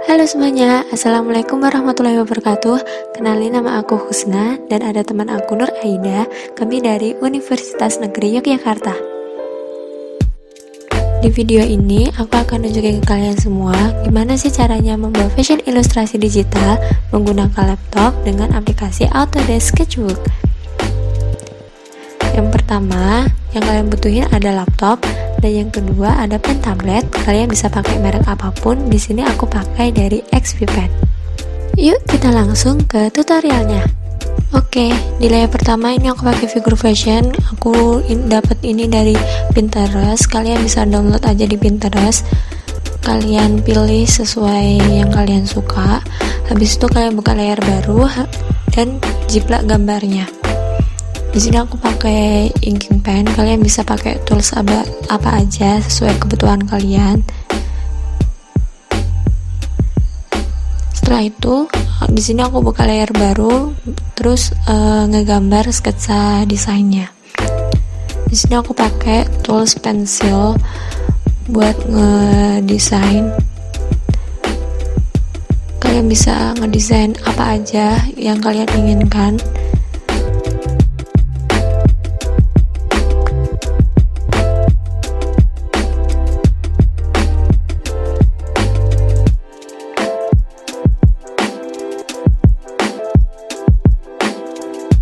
Halo semuanya, Assalamualaikum warahmatullahi wabarakatuh. Kenalin, nama aku Husna dan ada teman aku Nur Aida. Kami dari Universitas Negeri Yogyakarta. Di video ini aku akan nunjukin ke kalian semua gimana sih caranya membuat fashion ilustrasi digital menggunakan laptop dengan aplikasi Autodesk Sketchbook. Yang pertama yang kalian butuhin ada laptop, dan yang kedua ada pen tablet. Kalian bisa pakai merek apapun. Di sini aku pakai dari XP Pen. Yuk kita langsung ke tutorialnya. Oke, di layer pertama ini aku pakai figure fashion. Aku dapat ini dari Pinterest. Kalian bisa download aja di Pinterest. Kalian pilih sesuai yang kalian suka. Habis itu kalian buka layar baru dan jiplak gambarnya. Di sini aku pakai inking pen. Kalian bisa pakai tools apa aja sesuai kebutuhan kalian. Setelah itu, di sini aku buka layar baru, terus ngegambar sketsa desainnya. Di sini aku pakai tools pensil buat ngedesain. Kalian bisa ngedesain apa aja yang kalian inginkan.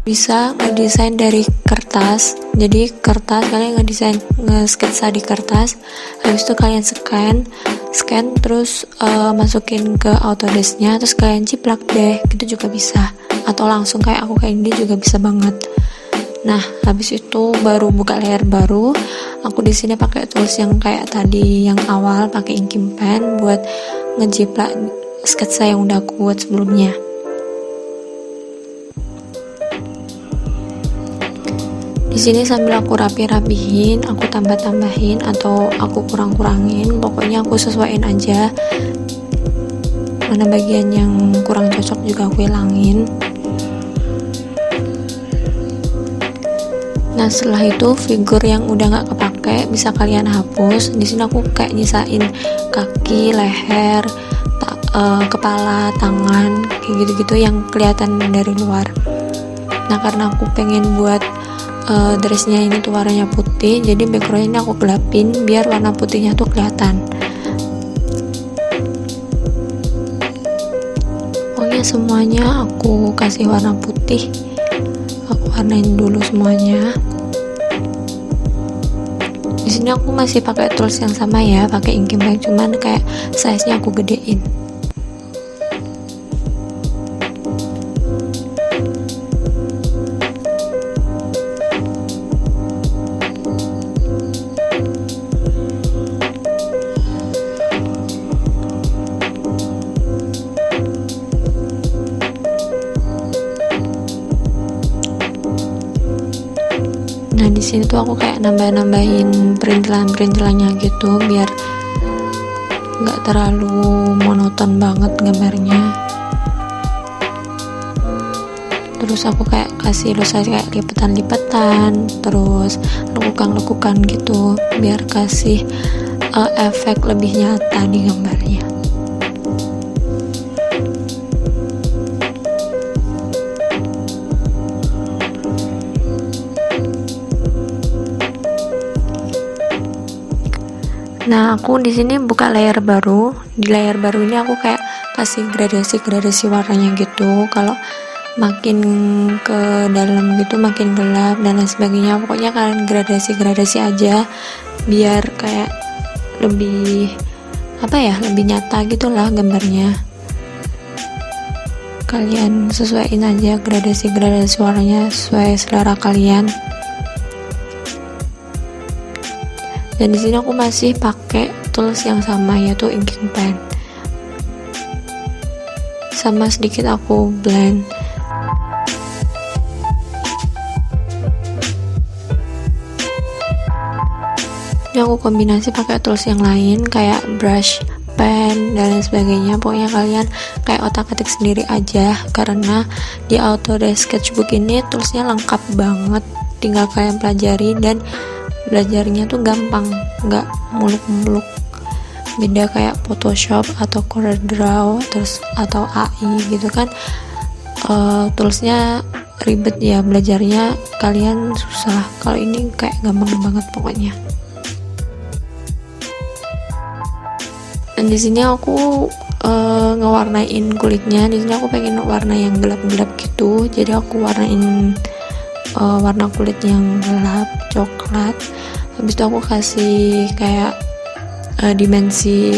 Bisa ngedesain dari kertas, jadi kertas kalian nge-sketsa di kertas, habis itu kalian scan terus masukin ke Autodesk-nya, terus kalian ciplak deh, gitu juga bisa, atau langsung kayak aku kayak ini juga bisa banget. Nah, habis itu baru buka layar baru. Aku di sini pakai tools yang kayak tadi yang awal, pakai inking pen buat ngejiplak sketsa yang udah aku buat sebelumnya. Di sini sambil aku rapihin, aku tambah-tambahin atau aku kurang-kurangin, pokoknya aku sesuaiin aja. Mana bagian yang kurang cocok juga aku hilangin. Nah, setelah itu figur yang udah nggak kepake bisa kalian hapus. Di sini aku kayak nyisain kaki, leher, kepala, tangan, kayak gitu-gitu yang kelihatan dari luar. Nah, karena aku pengen buat dressnya ini tuh warnanya putih, jadi backgroundnya ini aku gelapin biar warna putihnya tuh kelihatan. Pokoknya semuanya aku kasih warna putih, aku warnain dulu semuanya. Di sini aku masih pakai tools yang sama ya, pakai inking pen, cuman kayak size nya aku gedein. Nah, di sini tuh aku kayak nambahin perintilan-perintilannya gitu biar nggak terlalu monoton banget gambarnya. Terus aku kayak kasih ilustrasi kayak lipetan-lipetan, terus lekukan-lekukan gitu biar kasih efek lebih nyata di gambarnya. Nah, aku di sini buka layar baru. Di layar baru ini aku kayak kasih gradasi warnanya gitu. Kalau makin ke dalam gitu makin gelap dan lain sebagainya. Pokoknya kalian gradasi aja biar kayak lebih lebih nyata gitulah gambarnya. Kalian sesuaiin aja gradasi warnanya sesuai selera kalian. Dan di sini aku masih pakai tools yang sama, yaitu inking pen. Sama sedikit aku blend. Ini aku kombinasi pakai tools yang lain kayak brush, pen, dan lain sebagainya. Pokoknya kalian kayak otak-atik sendiri aja, karena di Autodesk Sketchbook ini toolsnya lengkap banget. Tinggal kalian pelajari dan belajarnya tuh gampang, nggak muluk-muluk beda kayak Photoshop atau CorelDRAW terus atau AI gitu kan. Toolsnya ribet ya, belajarnya kalian susah. Kalau ini kayak gampang banget pokoknya. Dan di sini aku ngewarnain kulitnya. Di sini aku pengen warna yang gelap-gelap gitu, jadi aku warnain warna kulit yang gelap coklat. Habis itu aku kasih kayak dimensi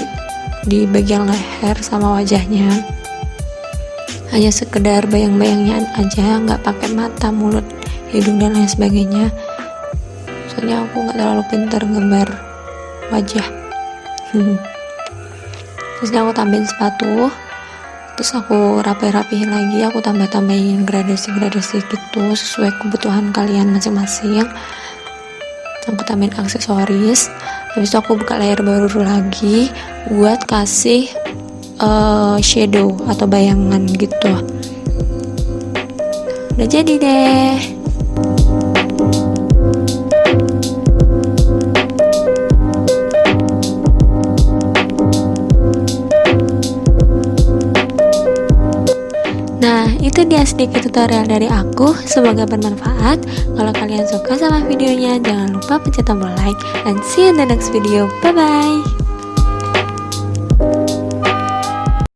di bagian leher sama wajahnya, hanya sekedar bayang-bayangnya aja, nggak pakai mata, mulut, hidung dan lain sebagainya, soalnya aku nggak terlalu pintar gambar wajah. Terus aku tambahin sepatu, terus aku rapihin lagi, aku tambahin gradasi gitu sesuai kebutuhan kalian masing-masing. Aku tambahin aksesoris. Habis itu aku buka layar baru lagi buat kasih shadow atau bayangan gitu. Udah jadi deh. Nah, itu dia sedikit tutorial dari aku, semoga bermanfaat. Kalau kalian suka sama videonya, jangan lupa pencet tombol like, and see you in the next video. Bye bye.